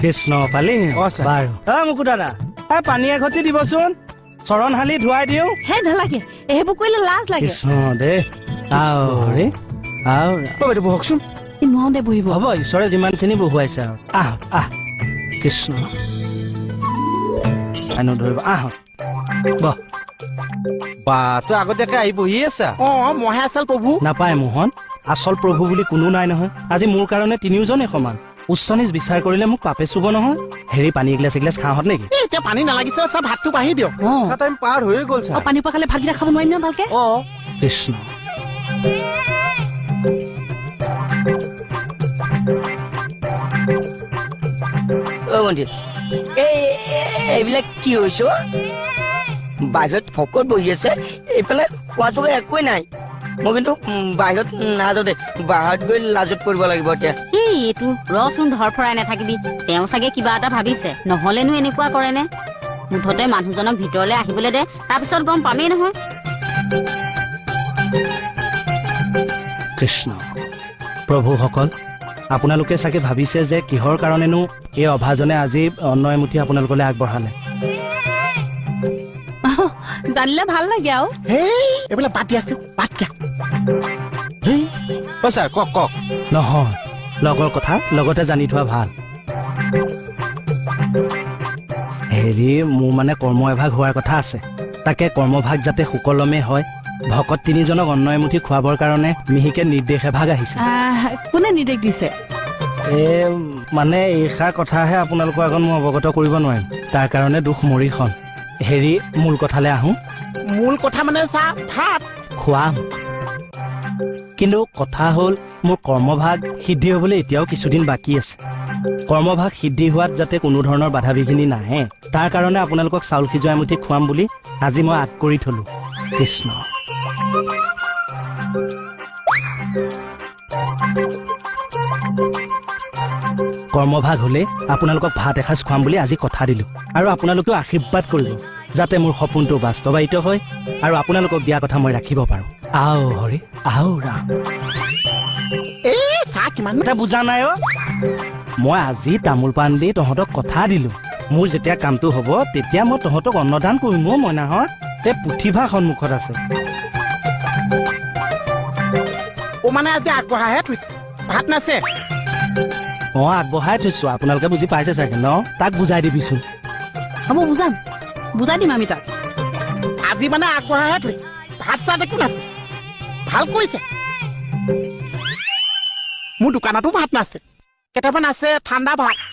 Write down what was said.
কৃষ্ণ পালি বাৰু মুকু দাদা পানী এঘটি দিবচোন চৰণ হালি ধুৱাই দিওঁ হে নালাগে এইবোৰ কৰিলে লাজ লাগে কৃষ্ণ দে হৰি বাইদেউ বহকচোন নোৱাৰো দে বহিব হ'ব ঈশ্বৰে যিমানখিনি বহুৱাইছে আৰু আহ কৃষ্ণ ধৰিব বহ বা তই আগতীয়াকে আহি বহি আছা মইহে আচল প্ৰভু নাপায় মোহন আচল প্ৰভু বুলি কোনো নাই নহয় আজি মোৰ কাৰণে তিনিওজনে সমান উচ্চ নিজ বিচাৰ কৰিলে মোক পাপে চুব নহয় হেৰি পানী এগিলাচ এগিলাচ খাওঁহত নেকি এতিয়া পানী নালাগিছে চা ভাতটো বাঢ়ি দিয়ক টাইম পাৰ হৈ গ'ল চা পানী পোৱা খালে ভাতকেইটা খাব নোৱাৰিম নহয় ভালকে কৃষ্ণ মন্দিৰ এইবিলাক কি হৈছে বাহিৰত ভকত বহি আছে এইফালে খোৱা চোৱা একোৱেই নাই মই কিন্তু বাহিৰত নাযাওঁ বাহিৰত গৈ লাজত কৰিব লাগিব এতিয়া এইটো ৰচোন ধৰফৰাই নাথাকিবি তেওঁ চাগে কিবা এটা ভাবিছে নহলেনো এনেকুৱা কৰে নে মুঠতে মানুহজনক ভিতৰলৈ আহিবলৈ দে তাৰপিছত গম পামেই নহয় কৃষ্ণ প্ৰভুসকল আপোনালোকে চাগে ভাবিছে যে কিহৰ কাৰণেনো এই অভাজনে আজি অন্ন এমুঠি আপোনালোকলৈ আগবঢ়ালে জানিলে ভাল লাগে আৰু এইবিলাক পাতি আছে পাত ছাৰ কওক নহয় লগৰ কথা লগতে জানি থোৱা ভাল হেৰি মোৰ মানে কৰ্ম এভাগ হোৱাৰ কথা আছে তাকে কৰ্মভাগ যাতে সুকলমে হয় ভকত তিনিজনক অন্ন এমুঠি খুৱাবৰ কাৰণে মিহিকে নিৰ্দেশ এভাগ আহিছে কোনে নিৰ্দেশ দিছে মানে এইষাৰ কথাহে আপোনালোকৰ আগত মই অৱগত কৰিব নোৱাৰিম তাৰ কাৰণে দুখ মৰিখন হেৰি মূল কথালৈ আহোঁ মূল কথা মানে চাহ ভাত খুৱাম কিন্তু কথা হ'ল মোৰ কৰ্মভাগ সিদ্ধি হ'বলৈ এতিয়াও কিছুদিন বাকী আছে কৰ্মভাগ সিদ্ধি হোৱাত যাতে কোনো ধৰণৰ বাধা বিঘিনি নাহে তাৰ কাৰণে আপোনালোকক চাউল সিজোৱা এমুঠি খুৱাম বুলি আজি মই আগ কৰি থলো কৃষ্ণ কৰ্মভাগ হ'লে আপোনালোকক ভাত এসাঁজ খুৱাম বুলি আজি কথা দিলো আৰু আপোনালোকেও আশীৰ্বাদ কৰিব যাতে মোৰ সপোনটো বাস্তৱায়িত হয় আৰু আপোনালোকক দিয়া কথা মই ৰাখিব পাৰো আও হৰি আও ৰাম কিমান বুজা নাই মই আজি তামোল পাণ দি তহঁতক কথা দিলো মোৰ যেতিয়া কামটো হ'ব তেতিয়া মই তহঁতক অন্নদান কৰিম মইনাহঁত তে পুথিভা সন্মুখত আছে মানে আজি আগবঢ়াহে থৈছে ভাত নাছে আগবঢ়াই থৈছো আপোনালোকে বুজি পাইছে চাগে ন তাক বুজাই দিবিচোন হ'ব বুজাই দিম আমি তাক আজি মানে আগবঢ়াহে থৈছে ভাত চাহ একো নাছে ভাল কৰিছে মোৰ দোকানতো ভাত নাছে কেতিয়াবা নাছে ঠাণ্ডা ভাত